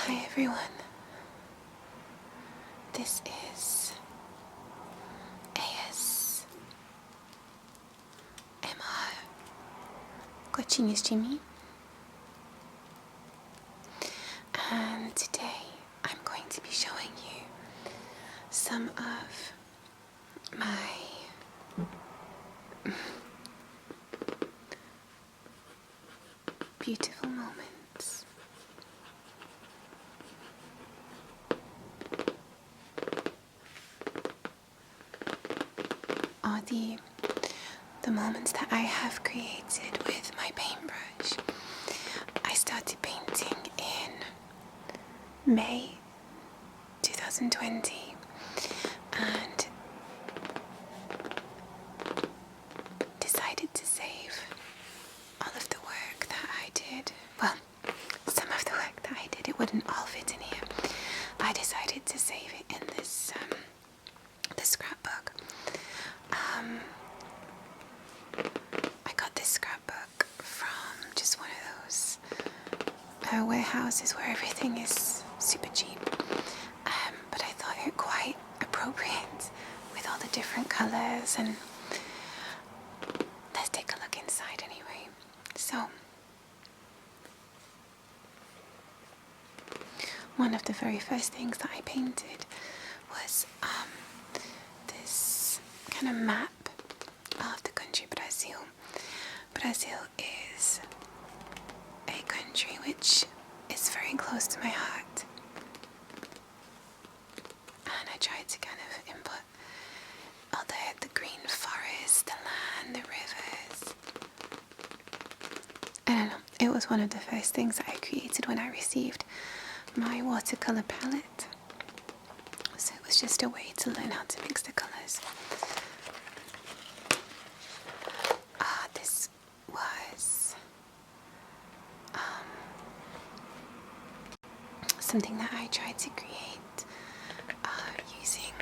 Hi everyone, this is ASMR Cochinis Jimmy, and today I'm going to be showing you some of my beautiful moments. Are the moments that I have created with my paintbrush. I started painting in May 2020 and decided to save all of the work that I did. Well, some of the work that I did, it wouldn't all fit in here. I decided to save it in this the scrapbook. I got this scrapbook from just one of those warehouses where everything is super cheap, but I thought it quite appropriate with all the different colours, and let's take a look inside anyway. So, one of the very first things that I painted was this kind of map of the country Brazil. Brazil is a country which is very close to my heart, and I tried to kind of input all the green forests, the land, the rivers. I don't know, it was one of the first things that I created when I received my watercolour palette, so it was just a way to learn how to mix the colours. This was something that I tried to create using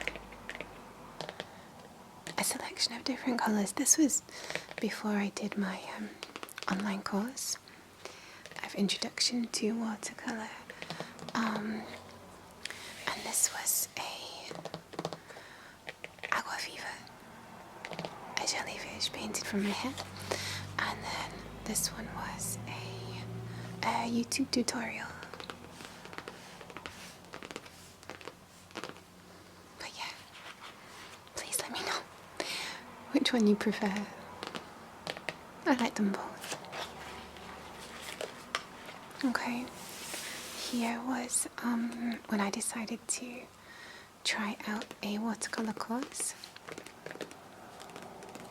a selection of different colours. This was before I did my online course of Introduction to Watercolour. And this was agua viva, a jellyfish painted from my head, and then this one was a YouTube tutorial. But yeah, please let me know which one you prefer. I like them both. Okay. Here was when I decided to try out a watercolour course.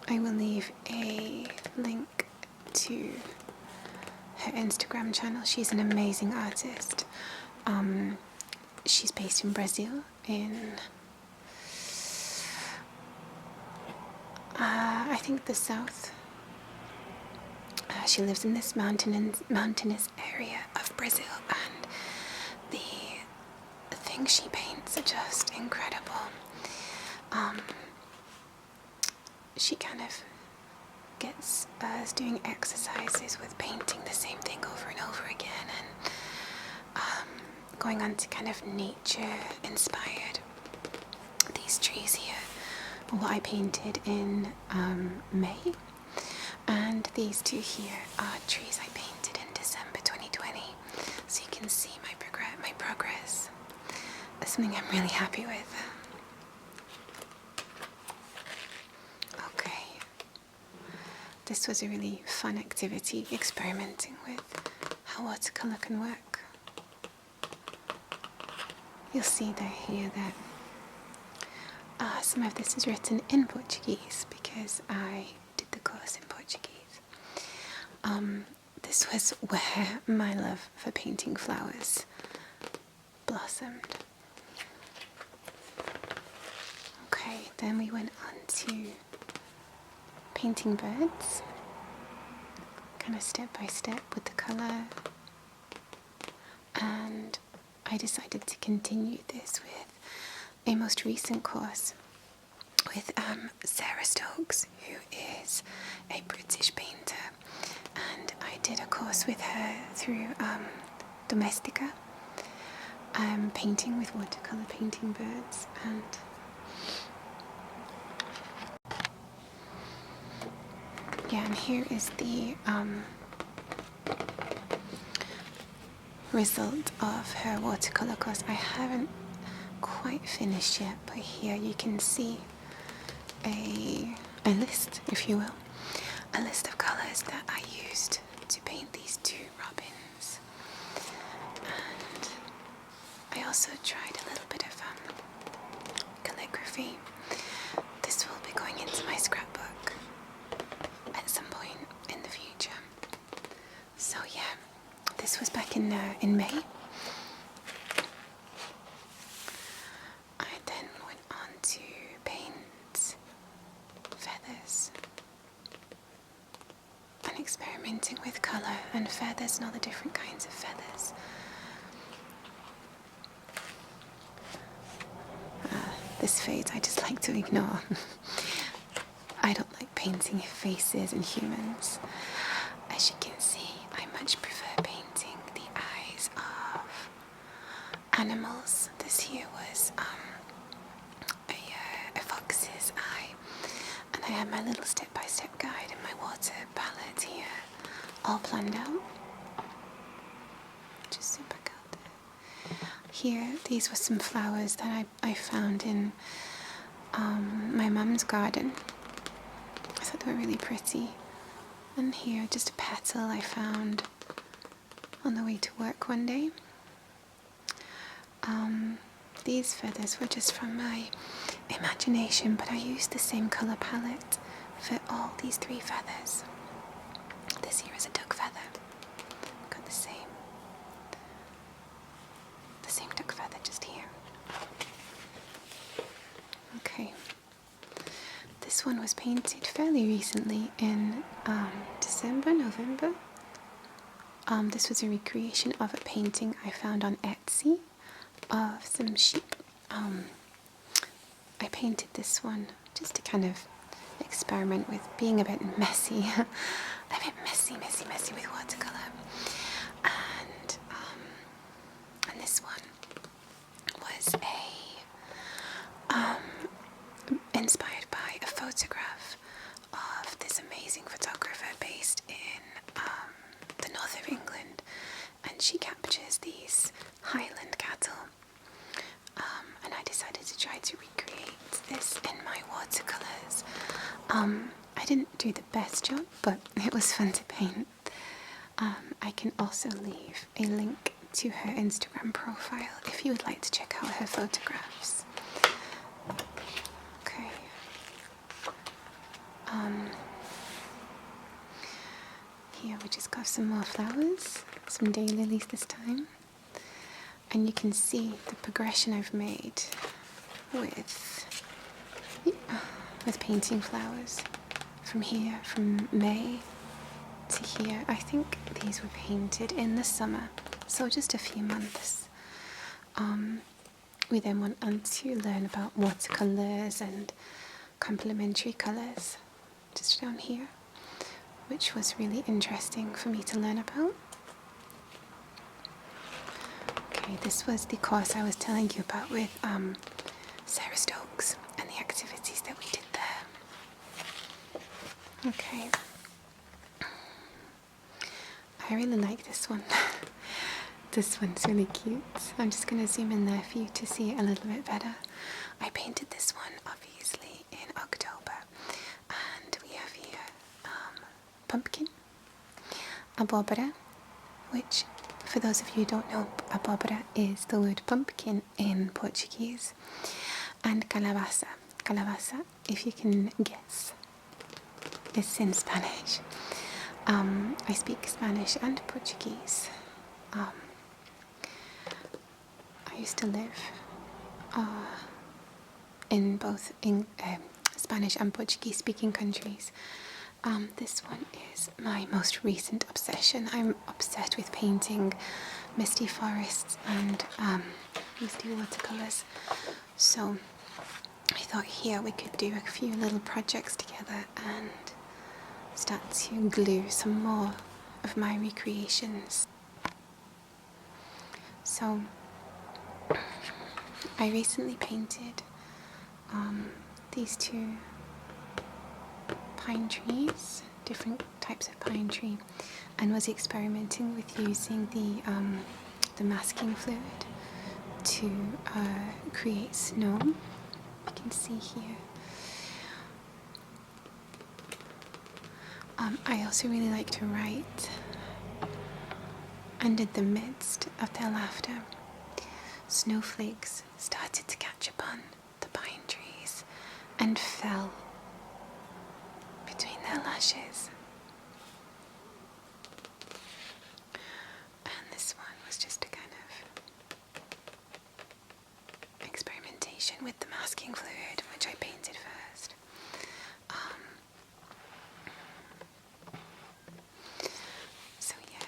I will leave a link to her Instagram channel. She's an amazing artist. She's based in Brazil, in I think the south. She lives in this mountainous area of Brazil, and the things she paints are just incredible. She kind of gets us doing exercises with painting the same thing over and over again, and going on to kind of nature inspired. These trees here are what I painted in May, and these two here are trees I painted in December 2020, so you can see my progress. That's something I'm really happy with. Okay, this was a really fun activity, experimenting with how watercolour can work. You'll see there here that some of this is written in Portuguese because I did the course in Portuguese. This was where my love for painting flowers blossomed. Okay, then we went on to painting birds, kind of step by step with the colour, and I decided to continue this with a most recent course with Sarah Stokes, who is a British painter, and I did a course with her through Domestika, painting with watercolour, painting birds, and yeah, and here is the result of her watercolour course. I haven't quite finished yet, but here you can see a list, if you will, a list of colours that I used to paint these two robins. And I also tried a little bit of calligraphy. This will be going into my scrapbook at some point in the future. So yeah, this was back in May. I then went on to paint feathers and experimenting with colour and feathers and all the different kinds of feathers. This phase I just like to ignore. I don't like painting faces and humans. As you can see, I much prefer painting the eyes of animals. This here was a fox's eye, and I have my little step-by-step guide and my water palette here all planned out. Just zoom back out there. Here, these were some flowers that I found in my mum's garden. I thought they were really pretty. And here, just a petal I found on the way to work one day. These feathers were just from my imagination, but I used the same colour palette for all these three feathers. This here is a duck feather. Got the same duck feather just here. Okay. This one was painted fairly recently in December, November. This was a recreation of a painting I found on Etsy of some sheep. I painted this one just to kind of experiment with being a bit messy. A bit messy with watercolour. And this one was inspired by a photograph of this amazing photographer based in the north of England, and she captures these Highland cattle. And I decided to try to recreate this in my watercolours. I didn't do the best job, but it was fun to paint. I can also leave a link to her Instagram profile if you would like to check out her photographs. Okay. Here we just got some more flowers, some daylilies this time. And you can see the progression I've made with painting flowers from here, from May to here. I think these were painted in the summer, so just a few months. We then went on to learn about watercolours and complementary colours just down here, which was really interesting for me to learn about. Okay, this was the course I was telling you about with Sarah Stokes and the activities that we did there. Okay. I really like this one. This one's really cute. I'm just going to zoom in there for you to see it a little bit better. I painted this one obviously in October, and we have here pumpkin, abóbora, which, for those of you who don't know, abóbora is the word pumpkin in Portuguese, and calabaza. Calabaza, if you can guess, is in Spanish. I speak Spanish and Portuguese. I used to live in both Spanish and Portuguese speaking countries. This one is my most recent obsession. I'm obsessed with painting misty forests and misty watercolours. So I thought here we could do a few little projects together and start to glue some more of my recreations. So I recently painted these two pine trees, different types of pine tree, and was experimenting with using the masking fluid to create snow. You can see here. I also really like to write, and in the midst of their laughter, snowflakes started to catch upon the pine trees and fell between their lashes. And this one was just a kind of experimentation with the masking fluid, which I painted first. So yeah,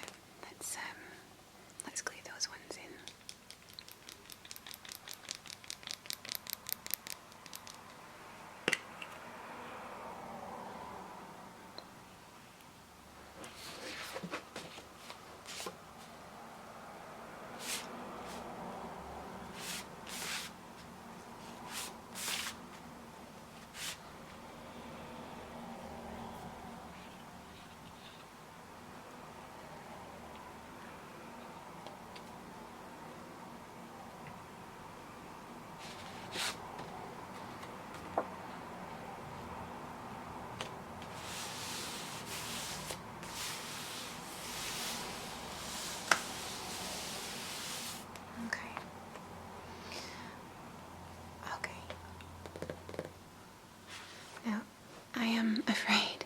let's glue those ones in. Okay. Now, I am afraid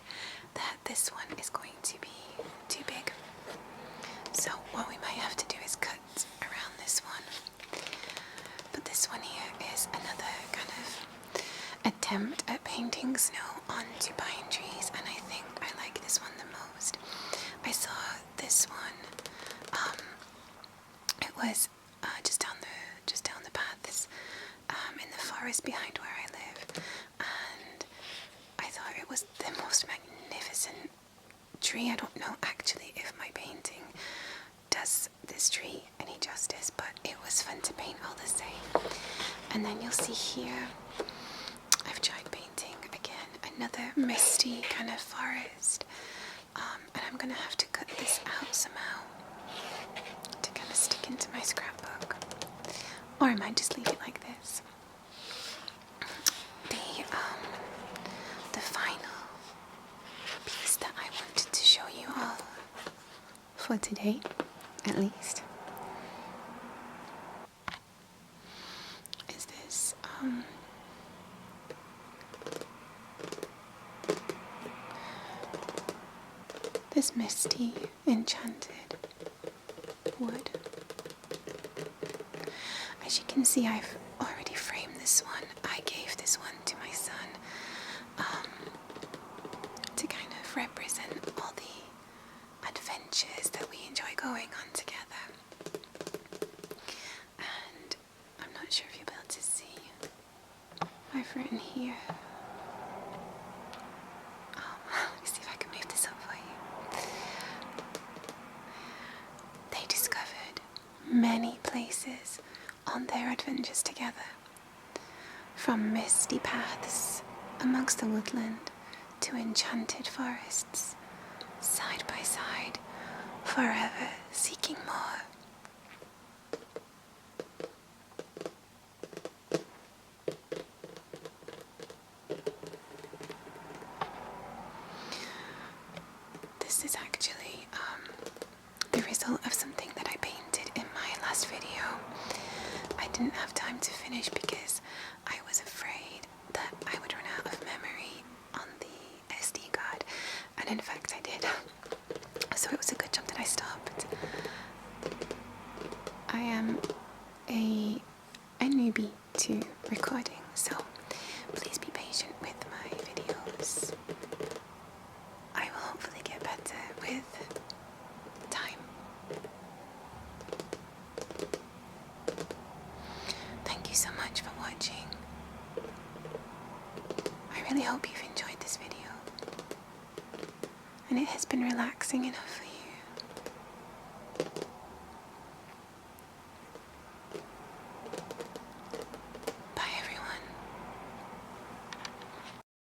that this one is going to be too big. So what we might have to do is cut around this one. But this one here is another kind of attempt at painting snow onto pine trees, and I think I like this one the most. I saw this one. It was just down the paths in the forest behind where I live, and I thought it was the most magnificent tree. I don't know actually if my painting does this tree any justice, but it was fun to paint all the same. And then you'll see here, I've tried painting again another misty kind of forest, and I'm gonna have to cut this out somehow to kind of stick into my scrapbook, or I might just leave it like this. The final piece that I wanted to show you all for today, at least, is this this Misty Enchanted wood. As you can see, I've already framed this one. I gave this one to my son to kind of represent all the adventures that we enjoy going on together. And I'm not sure if you'll be able to see. I've written here. Let me see if I can move this up for you. They discovered many places on their adventures together, from misty paths amongst the woodland to enchanted forests, side by side, forever seeking more. This is actually the result of something that I painted in my last video. I didn't have time to finish because I was afraid that I would run out of memory on the SD card, and in fact I did. So it was a good job that I stopped. I am a newbie to recording, so please be patient with my videos. I will hopefully get better with time. Thank you so much for watching. I really hope you've enjoyed this video, and it has been relaxing enough for you.